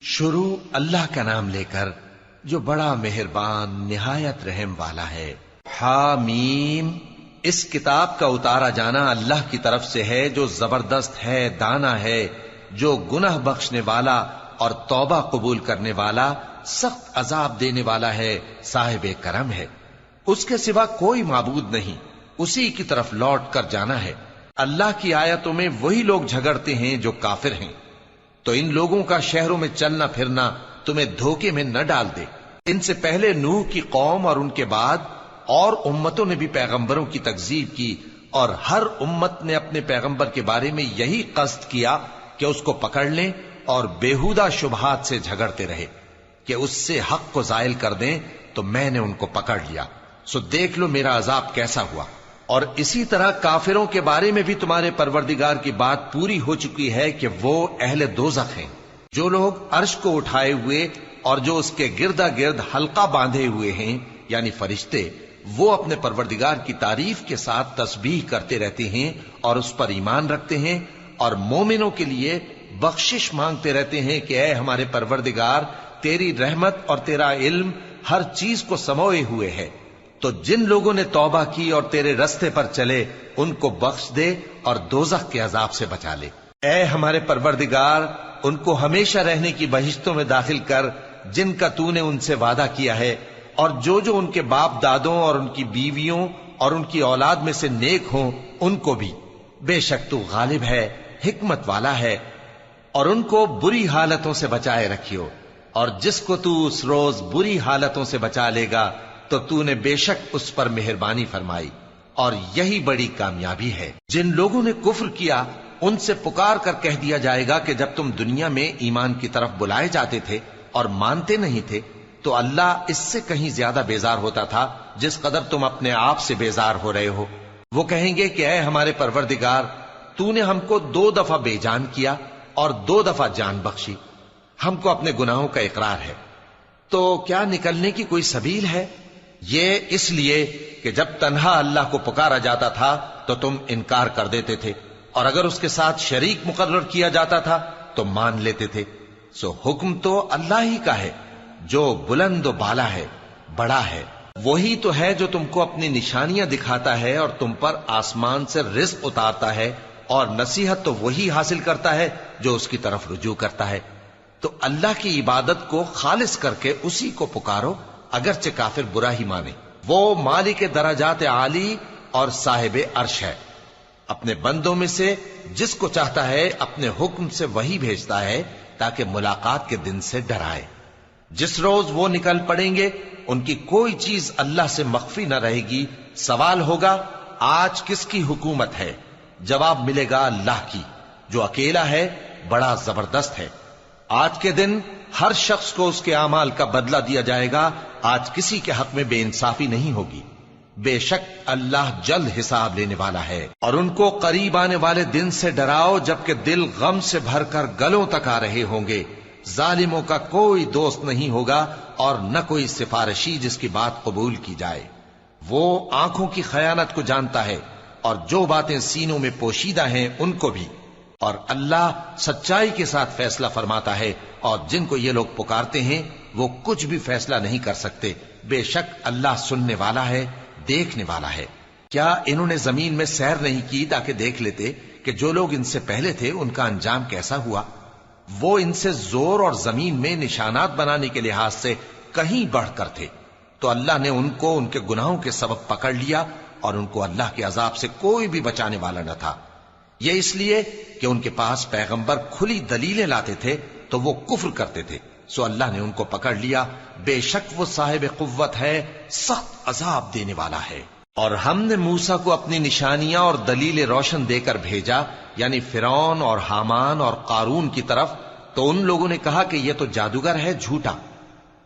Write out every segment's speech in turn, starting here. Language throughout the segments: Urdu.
شروع اللہ کا نام لے کر جو بڑا مہربان نہایت رحم والا ہے۔ حامیم، اس کتاب کا اتارا جانا اللہ کی طرف سے ہے جو زبردست ہے، دانا ہے، جو گناہ بخشنے والا اور توبہ قبول کرنے والا، سخت عذاب دینے والا ہے، صاحب کرم ہے۔ اس کے سوا کوئی معبود نہیں، اسی کی طرف لوٹ کر جانا ہے۔ اللہ کی آیتوں میں وہی لوگ جھگڑتے ہیں جو کافر ہیں، تو ان لوگوں کا شہروں میں چلنا پھرنا تمہیں دھوکے میں نہ ڈال دے۔ ان سے پہلے نوح کی قوم اور ان کے بعد اور امتوں نے بھی پیغمبروں کی تکذیب کی، اور ہر امت نے اپنے پیغمبر کے بارے میں یہی قصد کیا کہ اس کو پکڑ لیں اور بیہودہ شبہات سے جھگڑتے رہے کہ اس سے حق کو زائل کر دیں، تو میں نے ان کو پکڑ لیا، سو دیکھ لو میرا عذاب کیسا ہوا۔ اور اسی طرح کافروں کے بارے میں بھی تمہارے پروردگار کی بات پوری ہو چکی ہے کہ وہ اہل دوزخ ہیں۔ جو لوگ عرش کو اٹھائے ہوئے اور جو اس کے گردا گرد حلقہ باندھے ہوئے ہیں یعنی فرشتے، وہ اپنے پروردگار کی تعریف کے ساتھ تسبیح کرتے رہتے ہیں اور اس پر ایمان رکھتے ہیں، اور مومنوں کے لیے بخشش مانگتے رہتے ہیں کہ اے ہمارے پروردگار، تیری رحمت اور تیرا علم ہر چیز کو سموئے ہوئے ہے، تو جن لوگوں نے توبہ کی اور تیرے رستے پر چلے ان کو بخش دے اور دوزخ کے عذاب سے بچا لے۔ اے ہمارے پروردگار، ان کو ہمیشہ رہنے کی بہشتوں میں داخل کر جن کا تو نے ان سے وعدہ کیا ہے، اور جو جو ان کے باپ دادوں اور ان کی بیویوں اور ان کی اولاد میں سے نیک ہوں ان کو بھی، بے شک تو غالب ہے، حکمت والا ہے۔ اور ان کو بری حالتوں سے بچائے رکھیو، اور جس کو تو اس روز بری حالتوں سے بچا لے گا تو نے بے شک اس پر مہربانی فرمائی، اور یہی بڑی کامیابی ہے۔ جن لوگوں نے کفر کیا ان سے پکار کر کہہ دیا جائے گا کہ جب تم دنیا میں ایمان کی طرف بلائے جاتے تھے اور مانتے نہیں تھے تو اللہ اس سے کہیں زیادہ بیزار ہوتا تھا جس قدر تم اپنے آپ سے بیزار ہو رہے ہو۔ وہ کہیں گے کہ اے ہمارے پروردگار، تو نے ہم کو 2 دفعہ بے جان کیا اور 2 دفعہ جان بخشی، ہم کو اپنے گناہوں کا اقرار ہے، تو کیا نکلنے کی کوئی سبیل ہے؟ یہ اس لیے کہ جب تنہا اللہ کو پکارا جاتا تھا تو تم انکار کر دیتے تھے، اور اگر اس کے ساتھ شریک مقرر کیا جاتا تھا تو مان لیتے تھے۔ سو حکم تو اللہ ہی کا ہے جو بلند و بالا ہے، بڑا ہے۔ وہی تو ہے جو تم کو اپنی نشانیاں دکھاتا ہے اور تم پر آسمان سے رزق اتارتا ہے، اور نصیحت تو وہی حاصل کرتا ہے جو اس کی طرف رجوع کرتا ہے۔ تو اللہ کی عبادت کو خالص کر کے اسی کو پکارو، اگرچہ کافر برا ہی مانے۔ وہ مالک درجات عالی اور صاحب عرش ہے، اپنے بندوں میں سے جس کو چاہتا ہے اپنے حکم سے وہی بھیجتا ہے تاکہ ملاقات کے دن سے ڈرائے۔ جس روز وہ نکل پڑیں گے ان کی کوئی چیز اللہ سے مخفی نہ رہے گی۔ سوال ہوگا آج کس کی حکومت ہے؟ جواب ملے گا اللہ کی، جو اکیلا ہے، بڑا زبردست ہے۔ آج کے دن ہر شخص کو اس کے اعمال کا بدلہ دیا جائے گا۔ آج کسی کے حق میں بے انصافی نہیں ہوگی، بے شک اللہ جلد حساب لینے والا ہے۔ اور ان کو قریب آنے والے دن سے ڈراؤ جبکہ دل غم سے بھر کر گلوں تک آ رہے ہوں گے۔ ظالموں کا کوئی دوست نہیں ہوگا اور نہ کوئی سفارشی جس کی بات قبول کی جائے۔ وہ آنکھوں کی خیانت کو جانتا ہے اور جو باتیں سینوں میں پوشیدہ ہیں ان کو بھی، اور اللہ سچائی کے ساتھ فیصلہ فرماتا ہے، اور جن کو یہ لوگ پکارتے ہیں وہ کچھ بھی فیصلہ نہیں کر سکتے۔ بے شک اللہ سننے والا ہے، دیکھنے والا ہے۔ کیا انہوں نے زمین میں سیر نہیں کی تاکہ دیکھ لیتے کہ جو لوگ ان سے پہلے تھے ان کا انجام کیسا ہوا؟ وہ ان سے زور اور زمین میں نشانات بنانے کے لحاظ سے کہیں بڑھ کر تھے، تو اللہ نے ان کو ان کے گناہوں کے سبب پکڑ لیا، اور ان کو اللہ کے عذاب سے کوئی بھی بچانے والا نہ تھا۔ یہ اس لیے کہ ان کے پاس پیغمبر کھلی دلیلیں لاتے تھے تو وہ کفر کرتے تھے، سو اللہ نے ان کو پکڑ لیا۔ بے شک وہ صاحب قوت ہے، سخت عذاب دینے والا ہے۔ اور ہم نے موسیٰ کو اپنی نشانیاں اور دلیل روشن دے کر بھیجا، یعنی فرعون اور حامان اور قارون کی طرف، تو ان لوگوں نے کہا کہ یہ تو جادوگر ہے، جھوٹا۔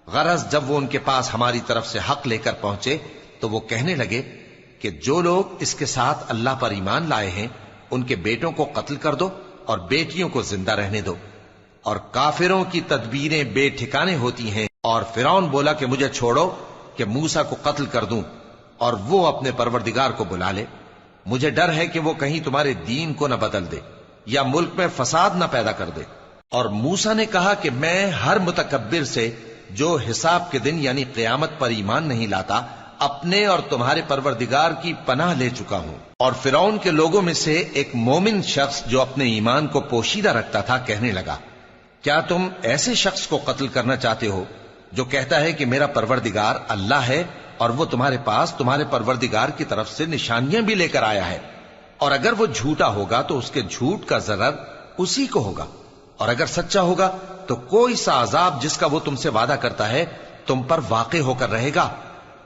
غرض جب وہ ان کے پاس ہماری طرف سے حق لے کر پہنچے تو وہ کہنے لگے کہ جو لوگ اس کے ساتھ اللہ پر ایمان لائے ہیں ان کے بیٹوں کو قتل کر دو اور بیٹیوں کو زندہ رہنے دو۔ اور کافروں کی تدبیریں بے ٹھکانے ہوتی ہیں۔ اور فرعون بولا کہ مجھے چھوڑو کہ موسیٰ کو قتل کر دوں اور وہ اپنے پروردگار کو بلا لے۔ مجھے ڈر ہے کہ وہ کہیں تمہارے دین کو نہ بدل دے یا ملک میں فساد نہ پیدا کر دے۔ اور موسیٰ نے کہا کہ میں ہر متکبر سے جو حساب کے دن یعنی قیامت پر ایمان نہیں لاتا اپنے اور تمہارے پروردگار کی پناہ لے چکا ہوں۔ اور فرعون کے لوگوں میں سے ایک مومن شخص جو اپنے ایمان کو پوشیدہ رکھتا تھا کہنے لگا، کیا تم ایسے شخص کو قتل کرنا چاہتے ہو جو کہتا ہے کہ میرا پروردگار اللہ ہے اور وہ تمہارے پاس تمہارے پروردگار کی طرف سے نشانیاں بھی لے کر آیا ہے؟ اور اگر وہ جھوٹا ہوگا تو اس کے جھوٹ کا ضرر اسی کو ہوگا، اور اگر سچا ہوگا تو کوئی سا عذاب جس کا وہ تم سے وعدہ کرتا ہے تم پر واقع ہو کر رہے گا۔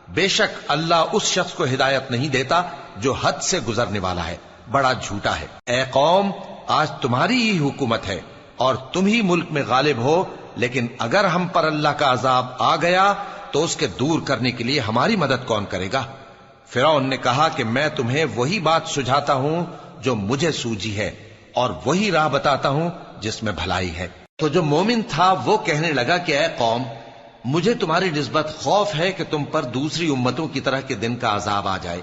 بے شک اللہ اس شخص کو ہدایت نہیں دیتا جو حد سے گزرنے والا ہے، بڑا جھوٹا ہے۔ اے قوم، آج تمہاری ہی حکومت ہے اور تم ہی ملک میں غالب ہو، لیکن اگر ہم پر اللہ کا عذاب آ گیا تو اس کے دور کرنے کے لیے ہماری مدد کون کرے گا؟ فرعون نے کہا کہ میں تمہیں وہی بات سجھاتا ہوں جو مجھے سوجھی ہے اور وہی راہ بتاتا ہوں جس میں بھلائی ہے۔ تو جو مومن تھا وہ کہنے لگا کہ اے قوم، مجھے تمہاری نسبت خوف ہے کہ تم پر دوسری امتوں کی طرح کے دن کا عذاب آ جائے،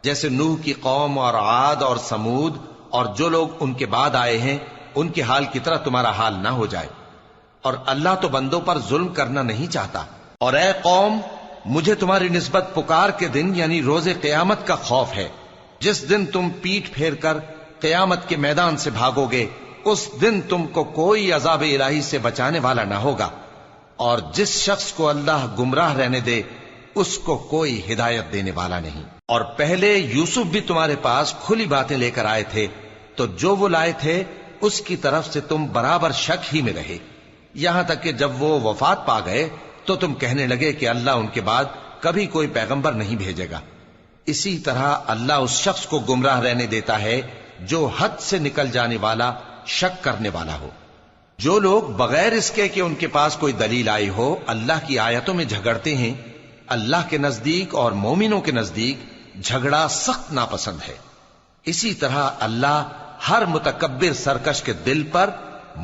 جیسے نوح کی قوم اور عاد اور سمود اور جو لوگ ان کے بعد آئے ہیں ان کے حال کی طرح تمہارا حال نہ ہو جائے۔ اور اللہ تو بندوں پر ظلم کرنا نہیں چاہتا۔ اور اے قوم، مجھے تمہاری نسبت پکار کے دن یعنی روز قیامت کا خوف ہے، جس دن تم پیٹ پھیر کر قیامت کے میدان سے بھاگو گے، اس دن تم کو کوئی عذاب الہی سے بچانے والا نہ ہوگا، اور جس شخص کو اللہ گمراہ رہنے دے اس کو کوئی ہدایت دینے والا نہیں۔ اور پہلے یوسف بھی تمہارے پاس کھلی باتیں لے کر آئے تھے، تو جو وہ لائے تھے اس کی طرف سے تم برابر شک ہی میں رہے، یہاں تک کہ جب وہ وفات پا گئے تو تم کہنے لگے کہ اللہ ان کے بعد کبھی کوئی پیغمبر نہیں بھیجے گا۔ اسی طرح اللہ اس شخص کو گمراہ رہنے دیتا ہے جو حد سے نکل جانے والا، شک کرنے والا ہو۔ جو لوگ بغیر اس کے کہ ان کے پاس کوئی دلیل آئی ہو اللہ کی آیتوں میں جھگڑتے ہیں، اللہ کے نزدیک اور مومنوں کے نزدیک جھگڑا سخت ناپسند ہے۔ اسی طرح اللہ ہر متکبر سرکش کے دل پر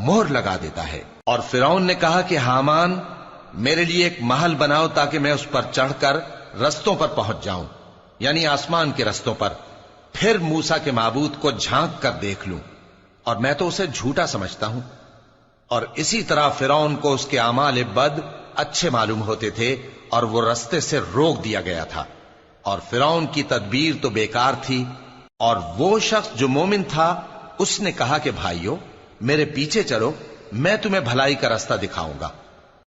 مہر لگا دیتا ہے۔ اور فرعون نے کہا کہ حامان، میرے لیے ایک محل بناؤ تاکہ میں اس پر چڑھ کر رستوں پر پہنچ جاؤں، یعنی آسمان کے رستوں پر، پھر موسیٰ کے معبود کو جھانک کر دیکھ لوں، اور میں تو اسے جھوٹا سمجھتا ہوں۔ اور اسی طرح فرعون کو اس کے اعمال بد اچھے معلوم ہوتے تھے اور وہ رستے سے روک دیا گیا تھا، اور فرعون کی تدبیر تو بیکار تھی۔ اور وہ شخص جو مومن تھا اس نے کہا کہ بھائیو، میرے پیچھے چلو، میں تمہیں بھلائی کا رستہ دکھاؤں گا۔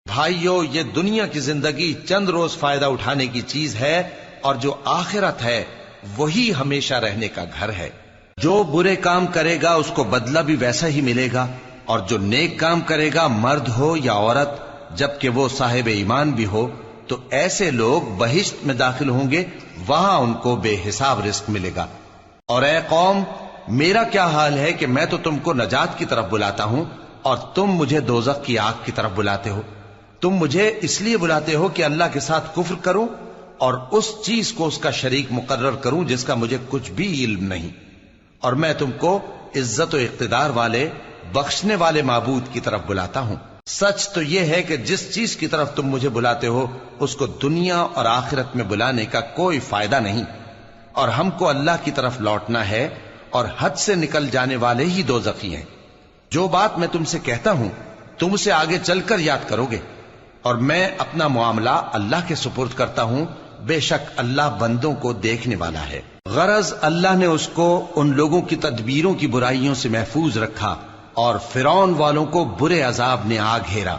بھائیو، یہ دنیا کی زندگی چند روز فائدہ اٹھانے کی چیز ہے، اور جو آخرت ہے وہی ہمیشہ رہنے کا گھر ہے۔ جو برے کام کرے گا اس کو بدلہ بھی ویسا ہی ملے گا، اور جو نیک کام کرے گا، مرد ہو یا عورت، جبکہ وہ صاحب ایمان بھی ہو، تو ایسے لوگ بہشت میں داخل ہوں گے، وہاں ان کو بے حساب رزق ملے گا۔ اور اے قوم، میرا کیا حال ہے کہ میں تو تم کو نجات کی طرف بلاتا ہوں اور تم مجھے دوزخ کی آگ کی طرف بلاتے ہو۔ تم مجھے اس لیے بلاتے ہو کہ اللہ کے ساتھ کفر کروں اور اس چیز کو اس کا شریک مقرر کروں جس کا مجھے کچھ بھی علم نہیں، اور میں تم کو عزت و اقتدار والے، بخشنے والے معبود کی طرف بلاتا ہوں۔ سچ تو یہ ہے کہ جس چیز کی طرف تم مجھے بلاتے ہو اس کو دنیا اور آخرت میں بلانے کا کوئی فائدہ نہیں، اور ہم کو اللہ کی طرف لوٹنا ہے، اور حد سے نکل جانے والے ہی دوزخی ہیں۔ جو بات میں تم سے کہتا ہوں تم اسے آگے چل کر یاد کرو گے، اور میں اپنا معاملہ اللہ کے سپرد کرتا ہوں، بے شک اللہ بندوں کو دیکھنے والا ہے۔ غرض اللہ نے اس کو ان لوگوں کی تدبیروں کی برائیوں سے محفوظ رکھا، اور فرعون والوں کو برے عذاب نے آ گھیرا،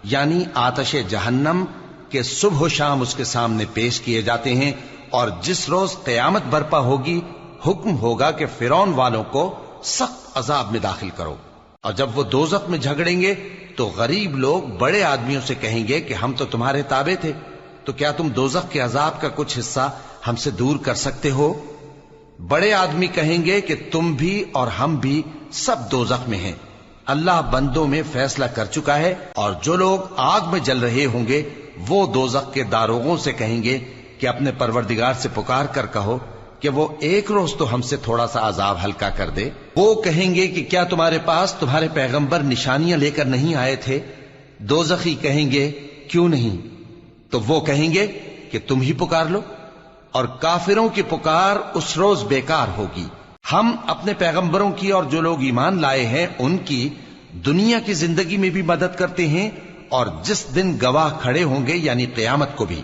یعنی آتش جہنم کے صبح و شام اس کے سامنے پیش کیے جاتے ہیں، اور جس روز قیامت برپا ہوگی حکم ہوگا کہ فرعون والوں کو سخت عذاب میں داخل کرو۔ اور جب وہ دوزخ میں جھگڑیں گے تو غریب لوگ بڑے آدمیوں سے کہیں گے کہ ہم تو تمہارے تابع تھے، تو کیا تم دوزخ کے عذاب کا کچھ حصہ ہم سے دور کر سکتے ہو؟ بڑے آدمی کہیں گے کہ تم بھی اور ہم بھی سب دوزخ میں ہیں، اللہ بندوں میں فیصلہ کر چکا ہے۔ اور جو لوگ آگ میں جل رہے ہوں گے وہ دوزخ کے داروغوں سے کہیں گے کہ اپنے پروردگار سے پکار کر کہو کہ وہ ایک روز تو ہم سے تھوڑا سا عذاب ہلکا کر دے۔ وہ کہیں گے کہ کیا تمہارے پاس تمہارے پیغمبر نشانیاں لے کر نہیں آئے تھے؟ دوزخی کہیں گے کیوں نہیں؟ تو وہ کہیں گے کہ تم ہی پکار لو، اور کافروں کی پکار اس روز بیکار ہوگی۔ ہم اپنے پیغمبروں کی اور جو لوگ ایمان لائے ہیں ان کی دنیا کی زندگی میں بھی مدد کرتے ہیں اور جس دن گواہ کھڑے ہوں گے یعنی قیامت کو بھی،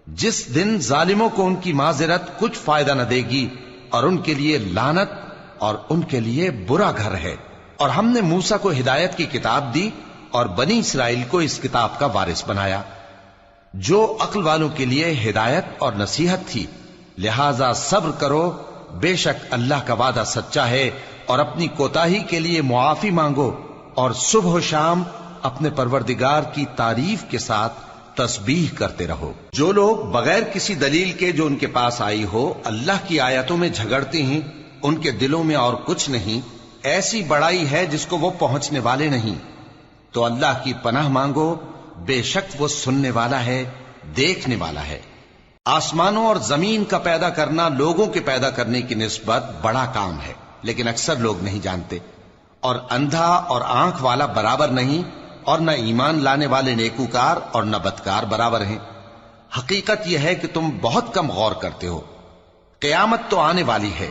جس دن ظالموں کو ان کی معذرت کچھ فائدہ نہ دے گی اور ان کے لیے لعنت اور ان کے لیے برا گھر ہے۔ اور ہم نے موسیٰ کو ہدایت کی کتاب دی اور بنی اسرائیل کو اس کتاب کا وارث بنایا جو عقل والوں کے لیے ہدایت اور نصیحت تھی۔ لہذا صبر کرو، بے شک اللہ کا وعدہ سچا ہے، اور اپنی کوتاہی کے لیے معافی مانگو اور صبح و شام اپنے پروردگار کی تعریف کے ساتھ تسبیح کرتے رہو۔ جو لوگ بغیر کسی دلیل کے جو ان کے پاس آئی ہو اللہ کی آیتوں میں جھگڑتے ہیں، ان کے دلوں میں اور کچھ نہیں، ایسی بڑائی ہے جس کو وہ پہنچنے والے نہیں۔ تو اللہ کی پناہ مانگو، بے شک وہ سننے والا ہے، دیکھنے والا ہے۔ آسمانوں اور زمین کا پیدا کرنا لوگوں کے پیدا کرنے کی نسبت بڑا کام ہے، لیکن اکثر لوگ نہیں جانتے۔ اور اندھا اور آنکھ والا برابر نہیں، اور نہ ایمان لانے والے نیکوکار اور نہ بدکار برابر ہیں۔ حقیقت یہ ہے کہ تم بہت کم غور کرتے ہو۔ قیامت تو آنے والی ہے،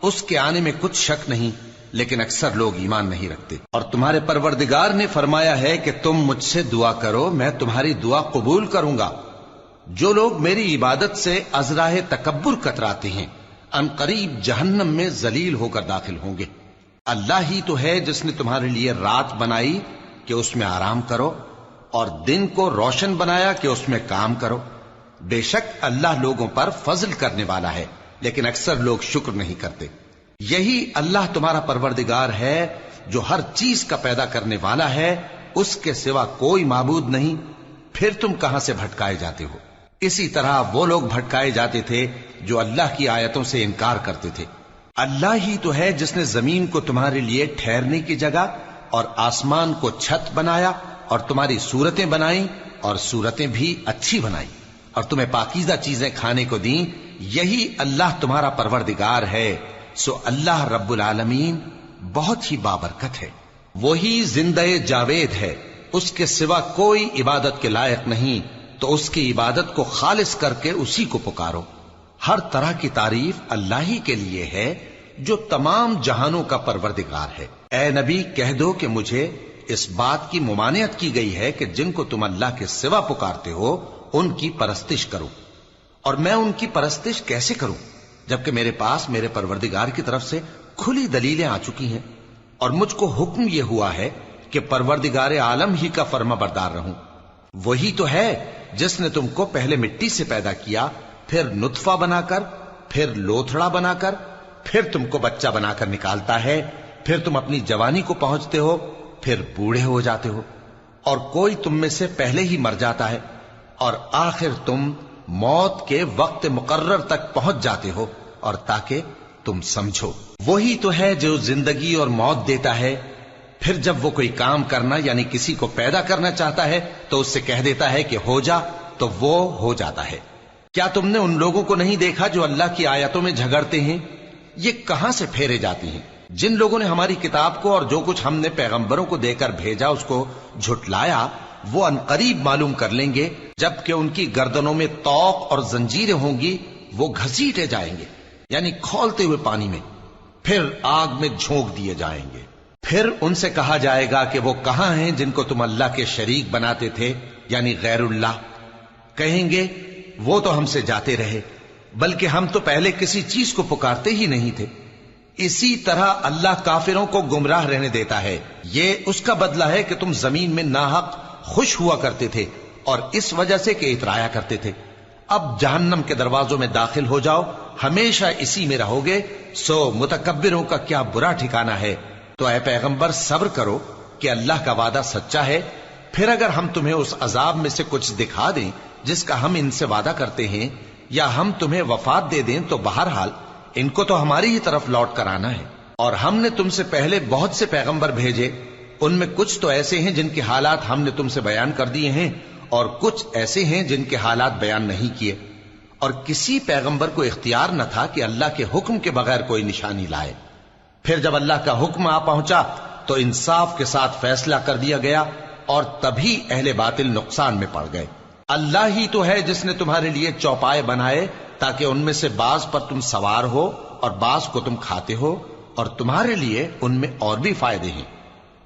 اس کے آنے میں کچھ شک نہیں، لیکن اکثر لوگ ایمان نہیں رکھتے۔ اور تمہارے پروردگار نے فرمایا ہے کہ تم مجھ سے دعا کرو، میں تمہاری دعا قبول کروں گا۔ جو لوگ میری عبادت سے ازراہ تکبر کتراتے ہیں ان قریب جہنم میں ذلیل ہو کر داخل ہوں گے۔ اللہ ہی تو ہے جس نے تمہارے لیے رات بنائی کہ اس میں آرام کرو، اور دن کو روشن بنایا کہ اس میں کام کرو۔ بے شک اللہ لوگوں پر فضل کرنے والا ہے، لیکن اکثر لوگ شکر نہیں کرتے۔ یہی اللہ تمہارا پروردگار ہے جو ہر چیز کا پیدا کرنے والا ہے، اس کے سوا کوئی معبود نہیں، پھر تم کہاں سے بھٹکائے جاتے ہو؟ اسی طرح وہ لوگ بھٹکائے جاتے تھے جو اللہ کی آیتوں سے انکار کرتے تھے۔ اللہ ہی تو ہے جس نے زمین کو تمہارے لیے ٹھہرنے کی جگہ اور آسمان کو چھت بنایا، اور تمہاری صورتیں بنائیں اور صورتیں بھی اچھی بنائی، اور تمہیں پاکیزہ چیزیں کھانے کو دیں۔ یہی اللہ تمہارا پروردگار ہے، سو اللہ رب العالمین بہت ہی بابرکت ہے۔ وہی زندہ جاوید ہے، اس کے سوا کوئی عبادت کے لائق نہیں، تو اس کی عبادت کو خالص کر کے اسی کو پکارو۔ ہر طرح کی تعریف اللہ ہی کے لیے ہے جو تمام جہانوں کا پروردگار ہے۔ اے نبی کہہ دو کہ مجھے اس بات کی ممانعت کی گئی ہے کہ جن کو تم اللہ کے سوا پکارتے ہو ان کی پرستش کرو، اور میں ان کی پرستش کیسے کروں جبکہ میرے پاس میرے پروردگار کی طرف سے کھلی دلیلیں آ چکی ہیں، اور مجھ کو حکم یہ ہوا ہے کہ پروردگار عالم ہی کا فرما بردار رہوں۔ وہی تو ہے جس نے تم کو پہلے مٹی سے پیدا کیا، پھر نطفہ بنا کر، پھر لوتھڑا بنا کر، پھر تم کو بچہ بنا کر نکالتا ہے، پھر تم اپنی جوانی کو پہنچتے ہو، پھر بوڑھے ہو جاتے ہو، اور کوئی تم میں سے پہلے ہی مر جاتا ہے، اور آخر تم موت کے وقت مقرر تک پہنچ جاتے ہو، اور تاکہ تم سمجھو۔ وہی تو ہے جو زندگی اور موت دیتا ہے، پھر جب وہ کوئی کام کرنا یعنی کسی کو پیدا کرنا چاہتا ہے تو اس سے کہہ دیتا ہے کہ ہو جا، تو وہ ہو جاتا ہے۔ کیا تم نے ان لوگوں کو نہیں دیکھا جو اللہ کی آیتوں میں جھگڑتے ہیں؟ یہ کہاں سے پھیرے جاتی ہیں؟ جن لوگوں نے ہماری کتاب کو اور جو کچھ ہم نے پیغمبروں کو دے کر بھیجا اس کو جھٹلایا، وہ انقریب معلوم کر لیں گے جبکہ ان کی گردنوں میں طوق اور زنجیریں ہوں گی، وہ گھسیٹے جائیں گے یعنی کھولتے ہوئے پانی میں، پھر آگ میں جھونک دیے جائیں گے۔ پھر ان سے کہا جائے گا کہ وہ کہاں ہیں جن کو تم اللہ کے شریک بناتے تھے یعنی غیر اللہ؟ کہیں گے وہ تو ہم سے جاتے رہے، بلکہ ہم تو پہلے کسی چیز کو پکارتے ہی نہیں تھے۔ اسی طرح اللہ کافروں کو گمراہ رہنے دیتا ہے، یہ اس کا بدلہ ہے کہ تم زمین میں ناحق خوش ہوا کرتے تھے اور اس وجہ سے کہ اترایا کرتے تھے۔ اب جہنم کے دروازوں میں داخل ہو جاؤ، ہمیشہ اسی میں رہو گے، سو متکبروں کا کیا برا ٹھکانہ ہے۔ تو اے پیغمبر صبر کرو کہ اللہ کا وعدہ سچا ہے، پھر اگر ہم تمہیں اس عذاب میں سے کچھ دکھا دیں جس کا ہم ان سے وعدہ کرتے ہیں، یا ہم تمہیں وفات دے دیں، تو بہرحال ان کو تو ہماری ہی طرف لوٹ کر آنا ہے۔ اور ہم نے تم سے پہلے بہت سے پیغمبر بھیجے، ان میں کچھ تو ایسے ہیں جن کے حالات ہم نے تم سے بیان کر دیے ہیں، اور کچھ ایسے ہیں جن کے حالات بیان نہیں کیے، اور کسی پیغمبر کو اختیار نہ تھا کہ اللہ کے حکم کے بغیر کوئی نشانی لائے۔ پھر جب اللہ کا حکم آ پہنچا تو انصاف کے ساتھ فیصلہ کر دیا گیا، اور تبھی اہل باطل نقصان میں پڑ گئے۔ اللہ ہی تو ہے جس نے تمہارے لیے چوپائے بنائے تاکہ ان میں سے بعض پر تم سوار ہو اور بعض کو تم کھاتے ہو، اور تمہارے لیے ان میں اور بھی فائدے ہیں۔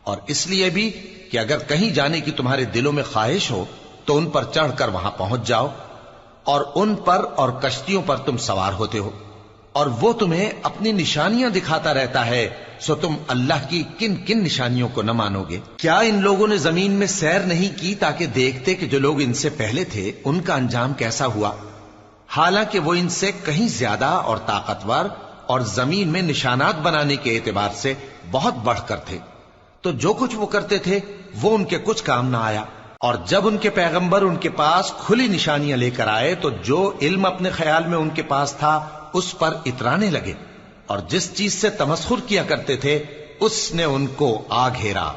اور اس لیے بھی کہ اگر کہیں جانے کی تمہارے دلوں میں خواہش ہو تو ان پر چڑھ کر وہاں پہنچ جاؤ، اور ان پر اور کشتیوں پر تم سوار ہوتے ہو، اور وہ تمہیں اپنی نشانیاں دکھاتا رہتا ہے، سو تم اللہ کی کن کن نشانیوں کو نہ مانو گے؟ کیا ان لوگوں نے زمین میں سیر نہیں کی تاکہ دیکھتے کہ جو لوگ ان سے پہلے تھے ان کا انجام کیسا ہوا، حالانکہ وہ ان سے کہیں زیادہ اور طاقتور اور زمین میں نشانات بنانے کے اعتبار سے بہت بڑھ کر تھے، تو جو کچھ وہ کرتے تھے وہ ان کے کچھ کام نہ آیا۔ اور جب ان کے پیغمبر ان کے پاس کھلی نشانیاں لے کر آئے تو جو علم اپنے خیال میں ان کے پاس تھا اس پر اترانے لگے، اور جس چیز سے تمسخر کیا کرتے تھے اس نے ان کو آ گھیرا۔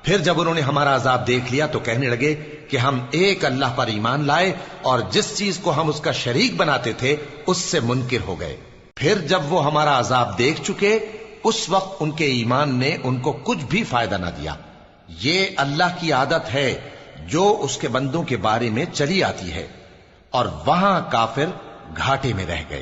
پھر جب انہوں نے ہمارا عذاب دیکھ لیا تو کہنے لگے کہ ہم ایک اللہ پر ایمان لائے، اور جس چیز کو ہم اس کا شریک بناتے تھے اس سے منکر ہو گئے۔ پھر جب وہ ہمارا عذاب دیکھ چکے اس وقت ان کے ایمان نے ان کو کچھ بھی فائدہ نہ دیا۔ یہ اللہ کی عادت ہے جو اس کے بندوں کے بارے میں چلی آتی ہے، اور وہاں کافر گھاٹے میں رہ گئے۔